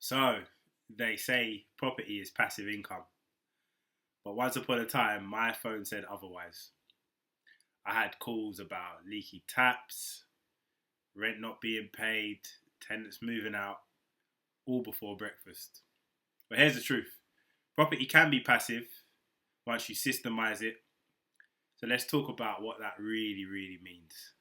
So they say property is passive income, but once upon a time, my phone said otherwise. I had calls about leaky taps, rent not being paid, tenants moving out, all before breakfast. But here's the truth: property can be passive once you systemize it. So let's talk about what that really means.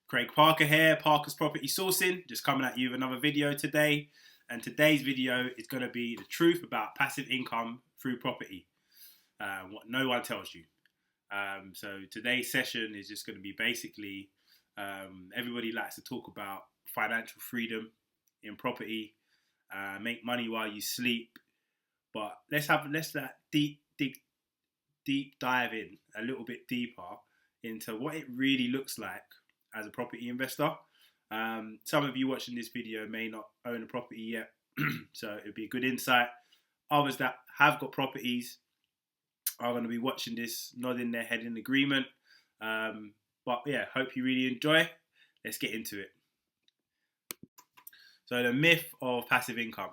Craig Parker here, Parker's Property Sourcing, just coming at you with another video today. And today's video is going to be the truth about passive income through property, what no one tells you. So today's session is just going to be basically, everybody likes to talk about financial freedom in property, make money while you sleep, but let's that deep dive in a little bit deeper into what it really looks like as a property investor. Some of you watching this video may not own a property yet, so it'll be a good insight. Others that have got properties are going to be watching this, nodding their head in agreement. But yeah, hope you really enjoy. Let's get into it. So the myth of passive income.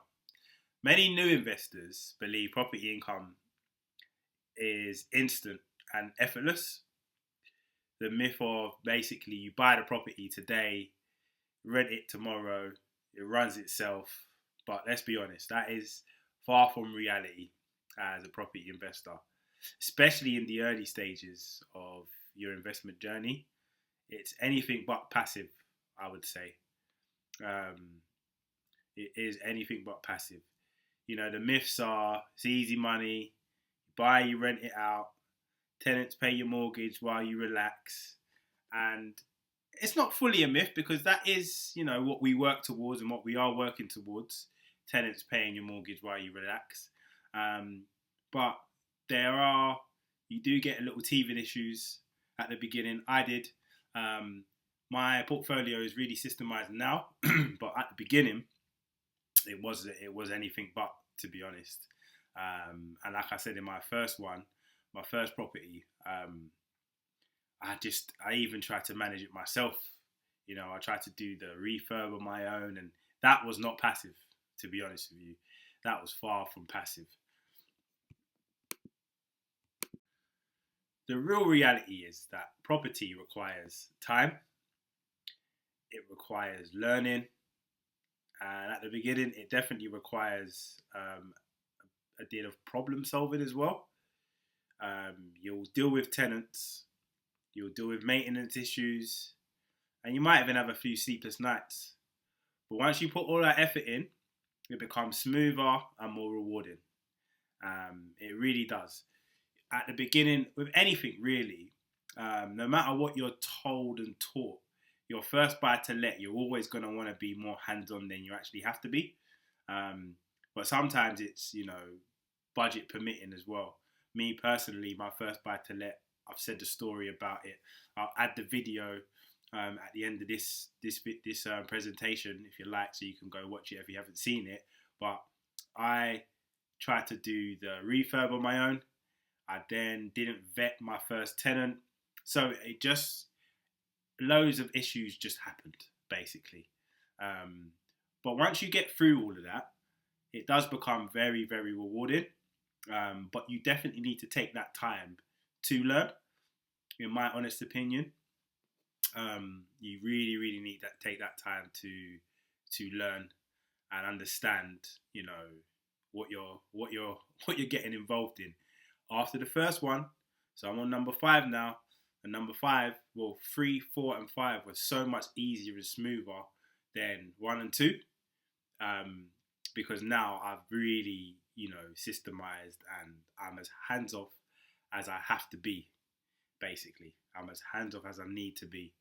Many new investors believe property income is instant and effortless. The myth of basically you buy the property today, rent it tomorrow, it runs itself. But let's be honest, that is far from reality as a property investor, especially in the early stages of your investment journey. It's anything but passive, I would say. It is anything but passive. You know, the myths are it's easy money, you buy, you rent it out, tenants pay your mortgage while you relax. And it's not fully a myth because that is, you know, what we work towards and what we are working towards. Tenants paying your mortgage while you relax. But you do get a little teething issues at the beginning. I did. My portfolio is really systemized now, but at the beginning, it was anything but, to be honest. And like I said in my first property, I even tried to manage it myself. You know, I tried to do the refurb on my own, and that was not passive, to be honest with you. That was far from passive. The real reality is that property requires time, it requires learning, and at the beginning, it definitely requires a deal of problem solving as well. You'll deal with tenants, you'll deal with maintenance issues, and you might even have a few sleepless nights. But once you put all that effort in, it becomes smoother and more rewarding. It really does. At the beginning, with anything really, no matter what you're told and taught, your first buy to let, you're always going to want to be more hands-on than you actually have to be. But sometimes it's, you know, budget permitting as well. Me personally, my first buy to let, I've said the story about it. I'll add the video at the end of this presentation if you like, so you can go watch it if you haven't seen it. But I tried to do the refurb on my own. I then didn't vet my first tenant, so it just loads of issues just happened basically. But once you get through all of that, it does become very rewarding. But you definitely need to take that time to learn. In my honest opinion, you really need to take that time to learn and understand, you know, what you're getting involved in. After the first one, so I'm on number 5 now, and number 5, well, 3, 4, and 5 were so much easier and smoother than 1 and 2, because now I've really, you know, systemized and I'm as hands off as I have to be. Basically, I'm as hands off as I need to be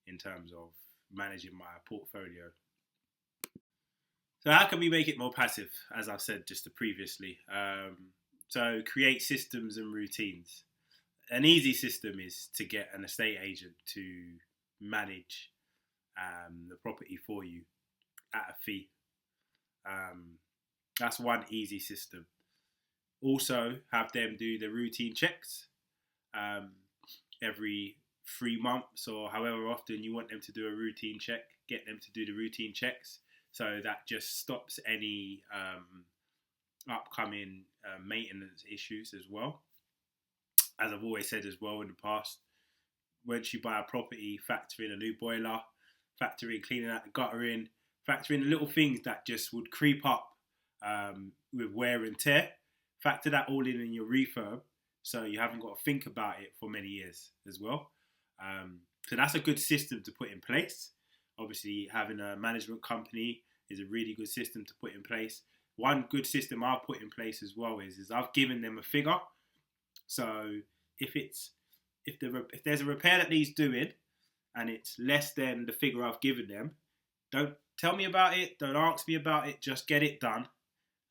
in terms of managing my portfolio. So how can we make it more passive, as I've said just previously? So create systems and routines. An easy system is to get an estate agent to manage the property for you at a fee. That's one easy system. Also, have them do the routine checks um, every 3 months or however often you want them to do a routine check. Get them to do the routine checks, so that just stops any upcoming maintenance issues as well. As I've always said as well in the past, once you buy a property, factor in a new boiler, factor in cleaning out the guttering, factor in the little things that just would creep up with wear and tear. Factor that all in your refurb, so you haven't got to think about it for many years as well. So that's a good system to put in place. Obviously, having a management company is a really good system to put in place. One good system I've put in place as well is I've given them a figure. So if there's a repair that needs doing and it's less than the figure I've given them, don't tell me about it, don't ask me about it, just get it done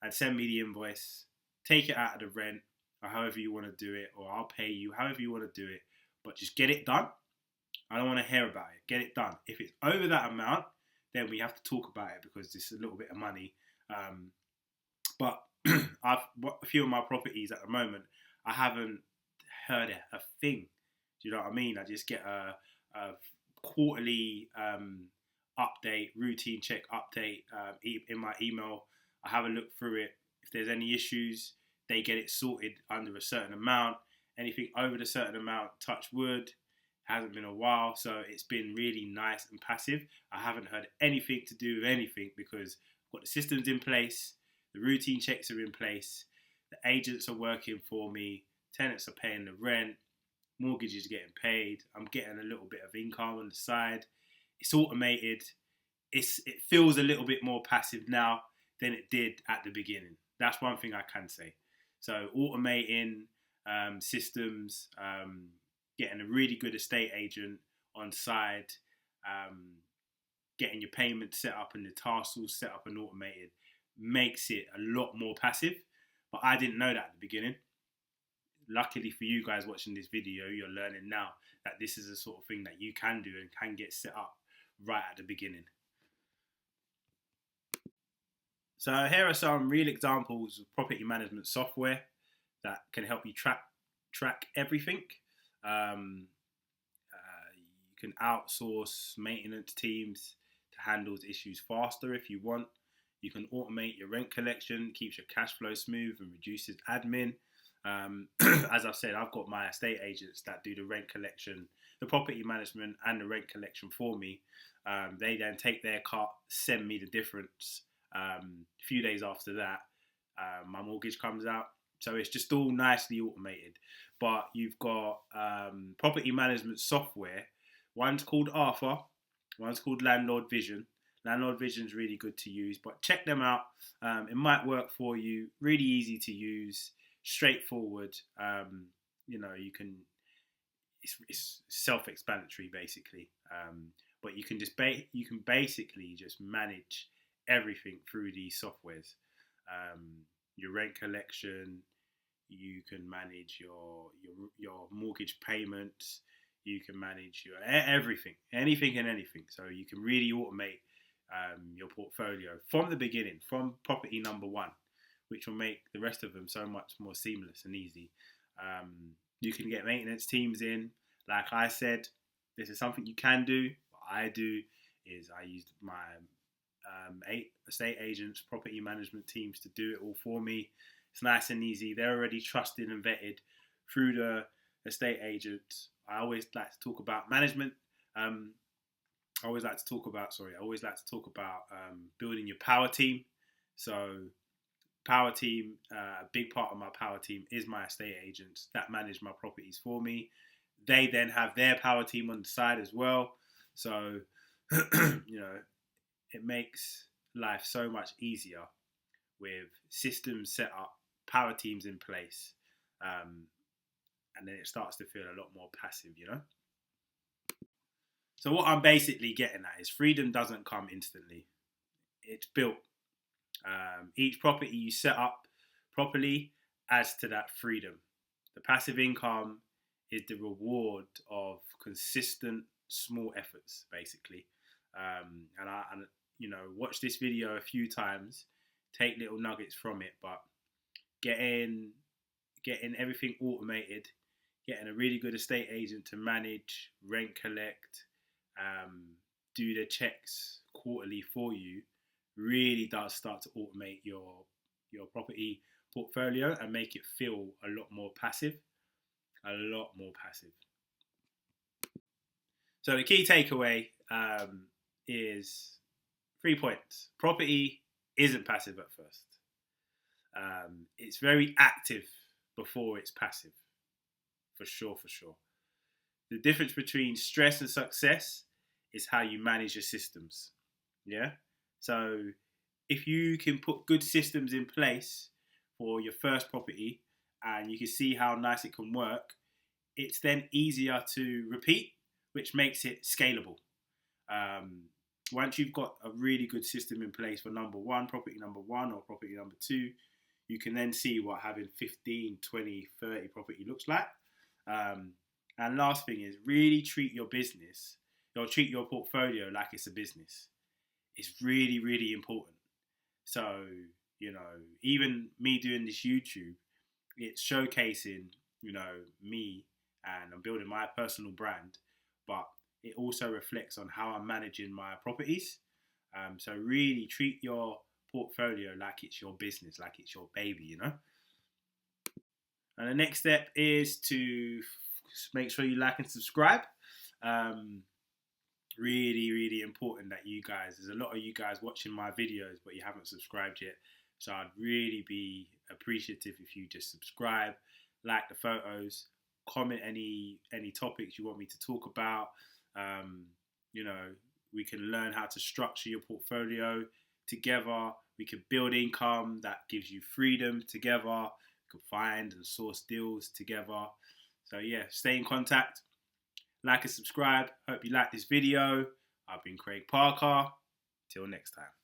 and send me the invoice. Take it out of the rent or however you want to do it, or I'll pay you however you want to do it, but just get it done. I don't want to hear about it. Get it done. If it's over that amount, then we have to talk about it because it's a little bit of money. But a few of my properties at the moment, I haven't heard a thing. Do you know what I mean? I just get a quarterly update, routine check update in my email. I have a look through it. If there's any issues, they get it sorted under a certain amount. Anything over the certain amount, touch wood, hasn't been a while, so it's been really nice and passive. I haven't heard anything to do with anything because I've got the systems in place, the routine checks are in place, the agents are working for me, tenants are paying the rent, mortgages are getting paid, I'm getting a little bit of income on the side. It's automated. It feels a little bit more passive now than it did at the beginning. That's one thing I can say. So automating systems, getting a really good estate agent on side, getting your payments set up and the tassels set up and automated makes it a lot more passive. But I didn't know that at the beginning. Luckily for you guys watching this video, you're learning now that this is the sort of thing that you can do and can get set up right at the beginning. So here are some real examples of property management software that can help you track everything. You can outsource maintenance teams to handle issues faster if you want. You can automate your rent collection, keeps your cash flow smooth and reduces admin. As I've said, I've got my estate agents that do the rent collection, the property management and the rent collection for me. They then take their cut, send me the difference. A few days after that, my mortgage comes out. So it's just all nicely automated. But you've got property management software. One's called Arthur, one's called Landlord Vision. Landlord Vision is really good to use, but check them out. It might work for you. Really easy to use, straightforward. You can. It's self-explanatory basically. But you can basically just manage everything through these softwares. Your rent collection, you can manage your mortgage payments, you can manage your everything, anything and anything. So you can really automate your portfolio from the beginning, from property number one, which will make the rest of them so much more seamless and easy. You can get maintenance teams in. Like I said, this is something you can do. What I do is I use my 8 estate agents, property management teams to do it all for me. It's nice and easy. They're already trusted and vetted through the estate agents. I always like to talk about management. I always like to talk about building your power team. So power team, a big part of my power team is my estate agents that manage my properties for me. They then have their power team on the side as well. So, it makes life so much easier with systems set up, power teams in place, and then it starts to feel a lot more passive, So what I'm basically getting at is freedom doesn't come instantly. It's built. Each property you set up properly adds to that freedom. The passive income is the reward of consistent small efforts, basically. And watch this video a few times take little nuggets from it, but getting everything automated, getting a really good estate agent to manage, rent collect, do the checks quarterly for you, really does start to automate your property portfolio and make it feel a lot more passive. A lot more passive. So the key takeaway is 3 points. Property isn't passive at first. It's very active before it's passive. For sure, for sure. The difference between stress and success is how you manage your systems. Yeah? So if you can put good systems in place for your first property and you can see how nice it can work, it's then easier to repeat, which makes it scalable. Once you've got a really good system in place for property number one or property number two, you can then see what having 15, 20, 30 property looks like. And last thing is really treat your business, or treat your portfolio like it's a business. It's really, really important. So, even me doing this YouTube, it's showcasing, me, and I'm building my personal brand, but it also reflects on how I'm managing my properties. So really treat your portfolio like it's your business, like it's your baby, And the next step is to make sure you like and subscribe. Really, really important that there's a lot of you guys watching my videos, but you haven't subscribed yet. So I'd really be appreciative if you just subscribe, like the photos, comment any topics you want me to talk about. We can learn how to structure your portfolio together. We can build income that gives you freedom together. We can find and source deals together. So yeah, stay in contact. Like and subscribe. Hope you like this video. I've been Craig Parker. Till next time.